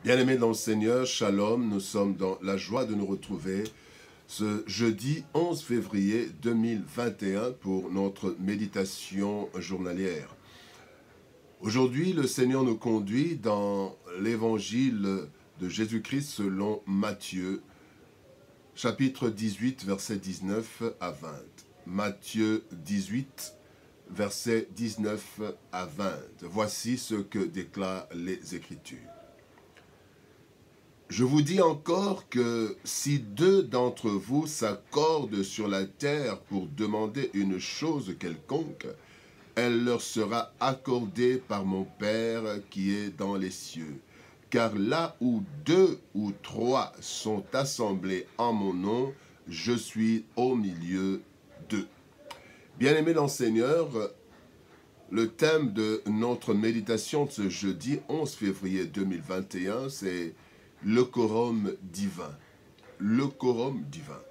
Bien-aimés dans le Seigneur, Shalom, nous sommes dans la joie de nous retrouver ce jeudi 11 février 2021 pour notre méditation journalière. Aujourd'hui, le Seigneur nous conduit dans l'évangile de Jésus-Christ selon Matthieu, chapitre 18, versets 19 à 20. Matthieu 18, versets 19 à 20. Voici ce que déclarent les Écritures. Je vous dis encore que si deux d'entre vous s'accordent sur la terre pour demander une chose quelconque, elle leur sera accordée par mon Père qui est dans les cieux. Car là où deux ou trois sont assemblés en mon nom, je suis au milieu d'eux. Bien-aimés dans le Seigneur, le thème de notre méditation de ce jeudi 11 février 2021, c'est le quorum divin. Le quorum divin.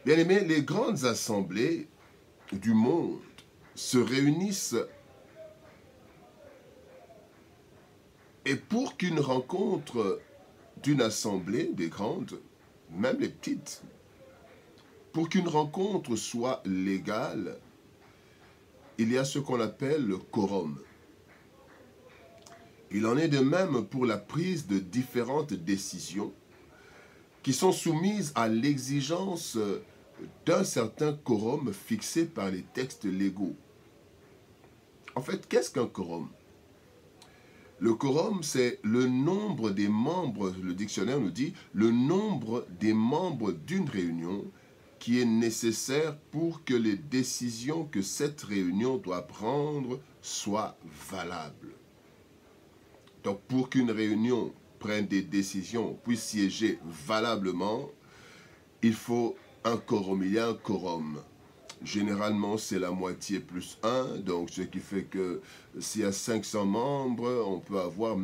Bien-aimés, les grandes assemblées du monde se réunissent et pour qu'une rencontre d'une assemblée, des grandes, même les petites, pour qu'une rencontre soit légale, il y a ce qu'on appelle le quorum. Il en est de même pour la prise de différentes décisions qui sont soumises à l'exigence d'un certain quorum fixé par les textes légaux. En fait, qu'est-ce qu'un quorum? Le quorum, c'est le nombre des membres, le dictionnaire nous dit, le nombre des membres d'une réunion qui est nécessaire pour que les décisions que cette réunion doit prendre soient valables. Donc, pour qu'une réunion prenne des décisions, puisse siéger valablement, il faut un quorum. Il y a un quorum. Généralement, c'est la moitié plus 1, donc ce qui fait que s'il y a 500 membres, on peut avoir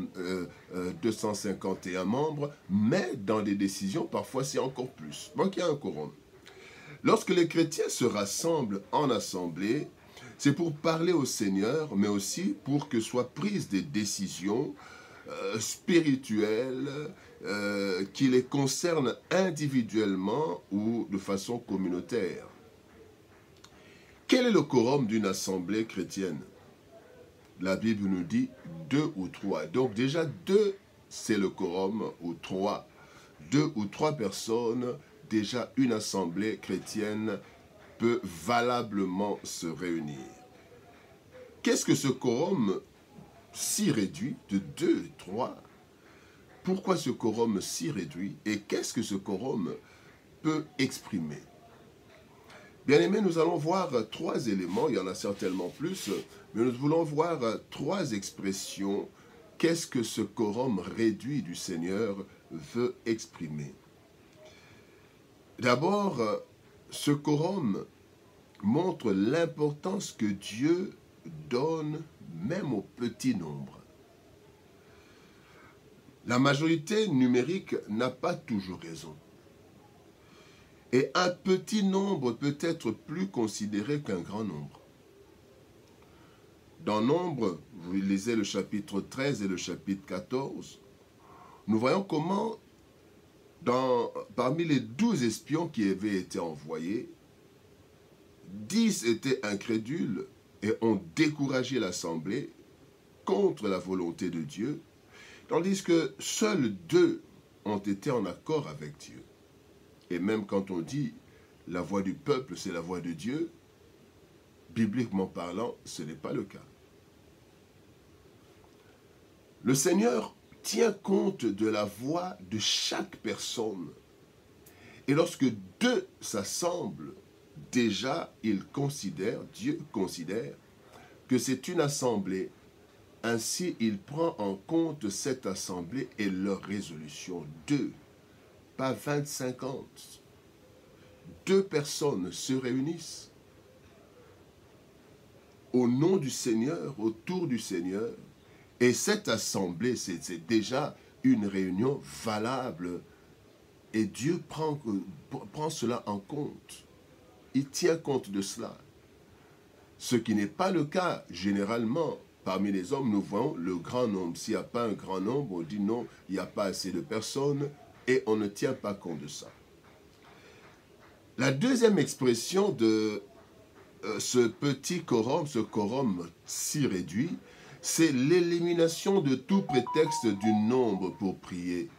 251 membres, mais dans les décisions, parfois, c'est encore plus. Donc, il y a un quorum. Lorsque les chrétiens se rassemblent en assemblée, c'est pour parler au Seigneur, mais aussi pour que soient prises des décisions spirituelles qui les concernent individuellement ou de façon communautaire. Quel est le quorum d'une assemblée chrétienne? La Bible nous dit 2 ou 3. Donc déjà 2, c'est le quorum, ou 3. 2 ou 3 personnes, déjà une assemblée chrétienne peut valablement se réunir. Qu'est-ce que ce quorum si réduit de 2 et 3? Pourquoi ce quorum si réduit et qu'est-ce que ce quorum peut exprimer? Bien-aimés, nous allons voir 3 éléments, il y en a certainement plus, mais nous voulons voir 3 expressions. Qu'est-ce que ce quorum réduit du Seigneur veut exprimer? D'abord, ce quorum montre l'importance que Dieu donne même au petit nombre. La majorité numérique n'a pas toujours raison. Et un petit nombre peut être plus considéré qu'un grand nombre. Dans Nombre, vous lisez le chapitre 13 et le chapitre 14, nous voyons comment, parmi les 12 espions qui avaient été envoyés, 10 étaient incrédules et ont découragé l'assemblée contre la volonté de Dieu, tandis que seuls 2 ont été en accord avec Dieu. Et même quand on dit la voix du peuple, c'est la voix de Dieu, bibliquement parlant, ce n'est pas le cas. Le Seigneur tient compte de la voix de chaque personne. Et lorsque 2 s'assemblent, déjà, Dieu considère que c'est une assemblée. Ainsi, il prend en compte cette assemblée et leur résolution. 2, pas 20, 50. 2 personnes se réunissent au nom du Seigneur, autour du Seigneur. Et cette assemblée, c'est déjà une réunion valable. Et Dieu prend cela en compte. Il tient compte de cela. Ce qui n'est pas le cas généralement parmi les hommes, nous voyons le grand nombre. S'il n'y a pas un grand nombre, on dit non, il n'y a pas assez de personnes et on ne tient pas compte de ça. La deuxième expression de ce petit quorum, ce quorum si réduit, c'est l'élimination de tout prétexte du nombre pour prier.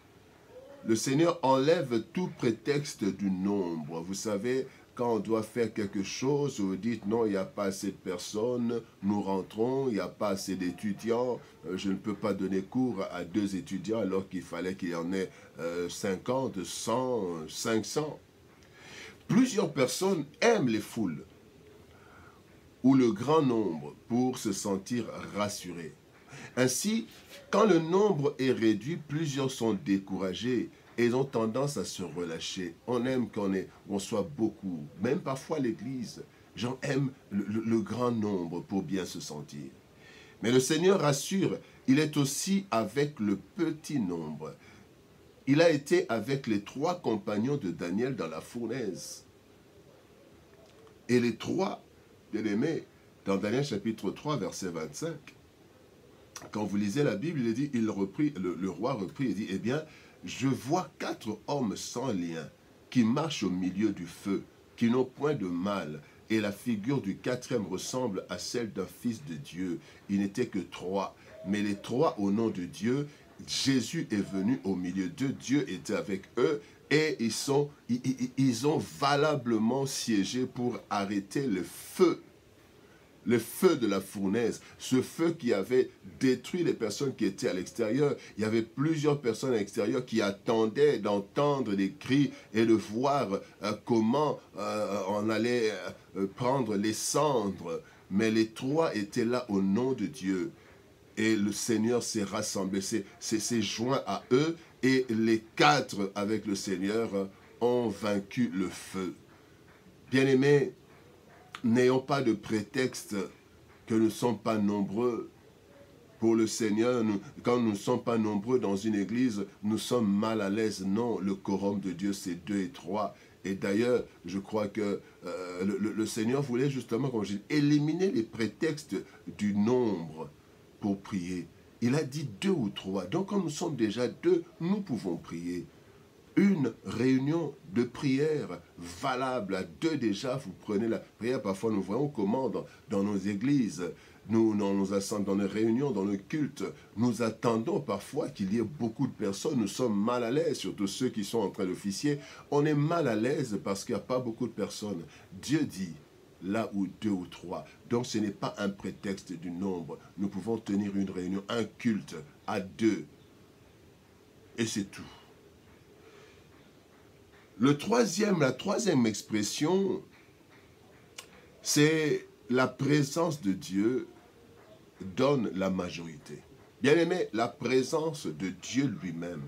Le Seigneur enlève tout prétexte du nombre. Vous savez, quand on doit faire quelque chose, vous dites non, il n'y a pas assez de personnes, nous rentrons, il n'y a pas assez d'étudiants, je ne peux pas donner cours à 2 étudiants alors qu'il fallait qu'il y en ait 50, 100, 500. Plusieurs personnes aiment les foules ou le grand nombre pour se sentir rassurés. Ainsi, quand le nombre est réduit, plusieurs sont découragés et ils ont tendance à se relâcher. On aime qu'on soit beaucoup, même parfois l'Église. Gens aiment le grand nombre pour bien se sentir. Mais le Seigneur rassure, il est aussi avec le petit nombre. Il a été avec les 3 compagnons de Daniel dans la fournaise. Et les 3, bien aimés, dans Daniel chapitre 3, verset 25, quand vous lisez la Bible, il dit, le roi reprit et dit, eh bien, je vois 4 hommes sans lien qui marchent au milieu du feu, qui n'ont point de mal, et la figure du 4e ressemble à celle d'un fils de Dieu. Il n'était que 3, mais les 3 au nom de Dieu, Jésus est venu au milieu d'eux, Dieu était avec eux, et ils ont valablement siégé pour arrêter le feu de la fournaise, ce feu qui avait détruit les personnes qui étaient à l'extérieur. Il y avait plusieurs personnes à l'extérieur qui attendaient d'entendre des cris et de voir comment on allait prendre les cendres. Mais les 3 étaient là au nom de Dieu. Et le Seigneur s'est rassemblé, s'est joint à eux, et les 4 avec le Seigneur ont vaincu le feu. Bien-aimés, n'ayons pas de prétexte que nous ne sommes pas nombreux pour le Seigneur. Quand nous ne sommes pas nombreux dans une église, nous sommes mal à l'aise. Non, le quorum de Dieu, c'est 2 et 3. Et d'ailleurs, je crois que le Seigneur voulait justement, comme je dis, éliminer les prétextes du nombre pour prier. Il a dit 2 ou 3. Donc, quand nous sommes déjà 2, nous pouvons prier. Une réunion de prière valable à 2 déjà, vous prenez la prière. Parfois, nous voyons comment dans nos églises, dans nos assemblées, dans nos réunions, dans le culte, nous attendons parfois qu'il y ait beaucoup de personnes. Nous sommes mal à l'aise, surtout ceux qui sont en train d'officier. On est mal à l'aise parce qu'il n'y a pas beaucoup de personnes. Dieu dit, là où 2 ou 3. Donc, ce n'est pas un prétexte du nombre. Nous pouvons tenir une réunion, un culte à 2. Et c'est tout. La troisième expression, c'est la présence de Dieu donne la majorité. Bien aimé, la présence de Dieu lui-même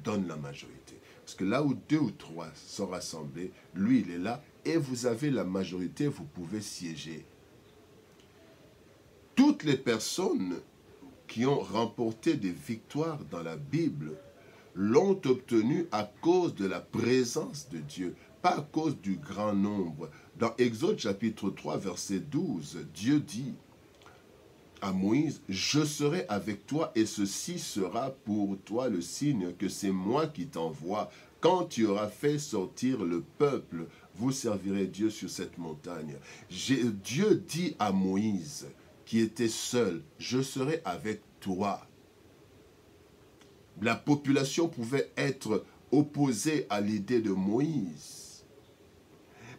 donne la majorité. Parce que là où 2 ou 3 sont rassemblés, lui il est là et vous avez la majorité, vous pouvez siéger. Toutes les personnes qui ont remporté des victoires dans la Bible l'ont obtenu à cause de la présence de Dieu, pas à cause du grand nombre. Dans Exode chapitre 3, verset 12, Dieu dit à Moïse, « Je serai avec toi et ceci sera pour toi le signe que c'est moi qui t'envoie. Quand tu auras fait sortir le peuple, vous servirez Dieu sur cette montagne. » Dieu dit à Moïse, qui était seul, « Je serai avec toi. » La population pouvait être opposée à l'idée de Moïse.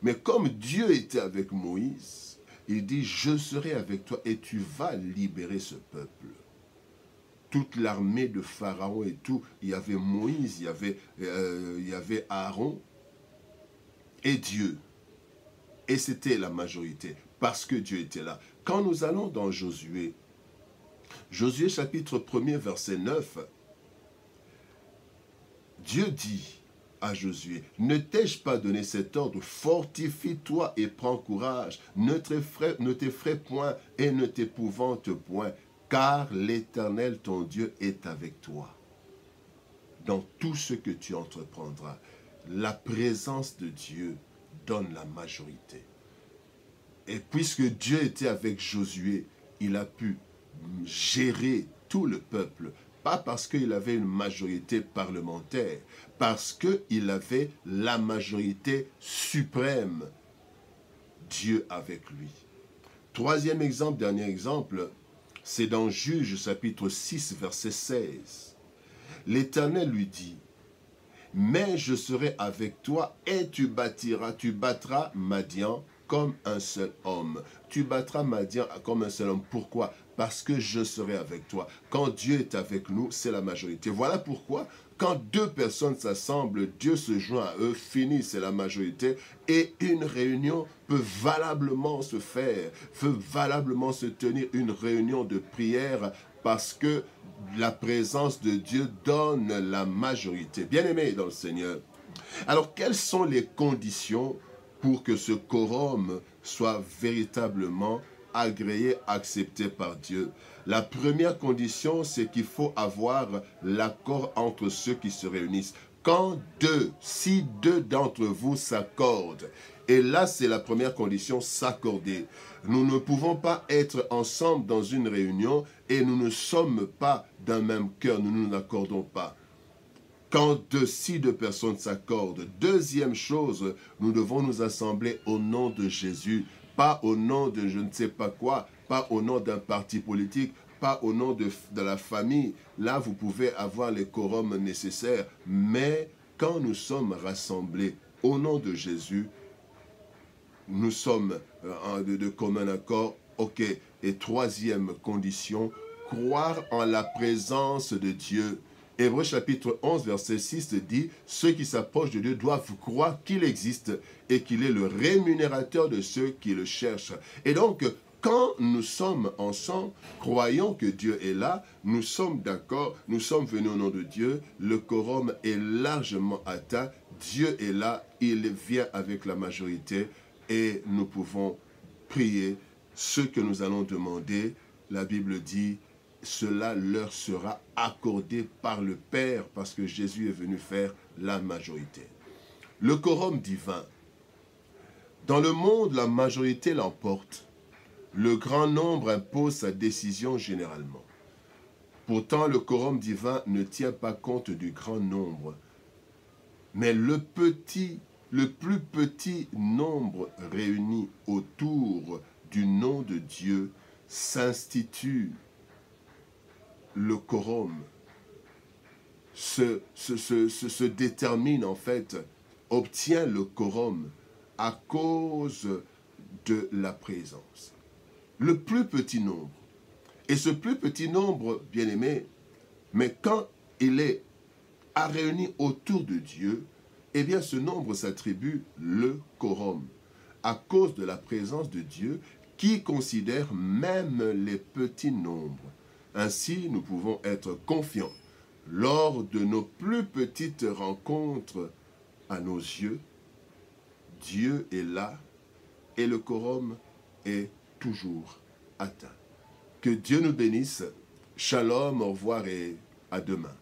Mais comme Dieu était avec Moïse, il dit, je serai avec toi et tu vas libérer ce peuple. Toute l'armée de Pharaon et tout, il y avait Moïse, il y avait Aaron et Dieu. Et c'était la majorité, parce que Dieu était là. Quand nous allons dans Josué, Josué chapitre 1er, verset 9, Dieu dit à Josué, ne t'ai-je pas donné cet ordre, fortifie-toi et prends courage, ne t'effraie point et ne t'épouvante point, car l'Éternel ton Dieu est avec toi. Dans tout ce que tu entreprendras, la présence de Dieu donne la majorité. Et puisque Dieu était avec Josué, il a pu gérer tout le peuple, pas parce qu'il avait une majorité parlementaire, parce qu'il avait la majorité suprême, Dieu avec lui. Troisième exemple, dernier exemple, c'est dans Juge chapitre 6, verset 16. L'Éternel lui dit, « Mais je serai avec toi et tu battras Madian comme un seul homme. » Tu battras Madian comme un seul homme. Pourquoi? Parce que je serai avec toi. Quand Dieu est avec nous, c'est la majorité. Voilà pourquoi, quand deux personnes s'assemblent, Dieu se joint à eux, fini, c'est la majorité, et une réunion peut valablement se faire, peut valablement se tenir, une réunion de prière, parce que la présence de Dieu donne la majorité. Bien-aimés dans le Seigneur. Alors, quelles sont les conditions pour que ce quorum soit véritablement agréé, accepté par Dieu? La première condition, c'est qu'il faut avoir l'accord entre ceux qui se réunissent. Quand si deux d'entre vous s'accordent, et là c'est la première condition, s'accorder. Nous ne pouvons pas être ensemble dans une réunion et nous ne sommes pas d'un même cœur, nous ne nous accordons pas. Quand si deux personnes s'accordent. Deuxième chose, nous devons nous assembler au nom de Jésus, pas au nom de je ne sais pas quoi, pas au nom d'un parti politique, pas au nom de la famille. Là, vous pouvez avoir les quorums nécessaires, mais quand nous sommes rassemblés au nom de Jésus, nous sommes de commun accord, ok. Et troisième condition, croire en la présence de Dieu. Hébreux chapitre 11, verset 6 dit, « Ceux qui s'approchent de Dieu doivent croire qu'il existe et qu'il est le rémunérateur de ceux qui le cherchent. » Et donc, quand nous sommes ensemble, croyons que Dieu est là, nous sommes d'accord, nous sommes venus au nom de Dieu, le quorum est largement atteint, Dieu est là, il vient avec la majorité et nous pouvons prier ce que nous allons demander. La Bible dit, cela leur sera accordé par le Père parce que Jésus est venu faire la majorité. Le quorum divin. Dans le monde, la majorité l'emporte. Le grand nombre impose sa décision généralement. Pourtant, le quorum divin ne tient pas compte du grand nombre. Mais le plus petit nombre réuni autour du nom de Dieu s'institue le quorum, se détermine en fait, obtient le quorum à cause de la présence. Le plus petit nombre. Et ce plus petit nombre, bien aimé, mais quand il est réuni autour de Dieu, eh bien ce nombre s'attribue le quorum, à cause de la présence de Dieu qui considère même les petits nombres. Ainsi, nous pouvons être confiants lors de nos plus petites rencontres à nos yeux. Dieu est là et le quorum est toujours atteint. Que Dieu nous bénisse. Shalom, au revoir et à demain.